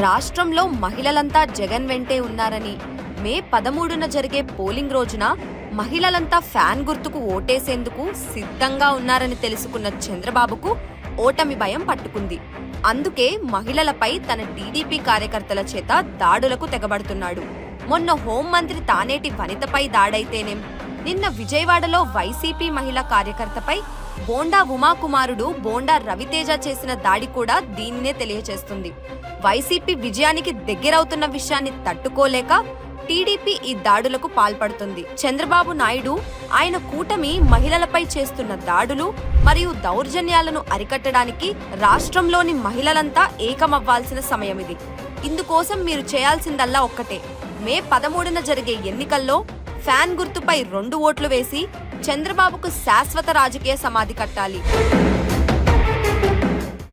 రాష్ట్రంలో మహిళలంతా జగన్ వెంటే ఉన్నారని, మే 13న జరిగే పోలింగ్ రోజున మహిళలంతా ఫ్యాన్ గుర్తుకు ఓటేసేందుకు సిద్ధంగా ఉన్నారని తెలుసుకున్న చంద్రబాబుకు ఓటమి భయం పట్టుకుంది. అందుకే మహిళలపై తన టీడీపీ కార్యకర్తల చేత దాడులకు తెగబడుతున్నాడు. మొన్న హోంమంత్రి తానేటి వనితపై దాడైతేనేం, నిన్న విజయవాడలో వైసీపీ మహిళా కార్యకర్తపై బోండా ఉమాకుమారుడు బోండా రవితేజ చేసిన దాడి కూడా దీన్నే తెలియచేస్తుంది. వైసీపీ విజయానికి దగ్గరవుతున్న విషయాన్ని తట్టుకోలేక టీడీపీ ఈ దాడులకు పాల్పడుతుంది. చంద్రబాబు నాయుడు ఆయన కూటమి మహిళలపై చేస్తున్న దాడులు మరియు దౌర్జన్యాలను అరికట్టడానికి రాష్ట్రంలోని మహిళలంతా ఏకమవ్వాల్సిన సమయం ఇది. ఇందుకోసం మీరు చేయాల్సిందల్లా ఒక్కటే, మే 13న జరిగే ఎన్నికల్లో ఫ్యాన్ గుర్తుపై 2 ఓట్లు వేసి చంద్రబాబుకు శాశ్వత రాజకీయ సమాధి కట్టాలి.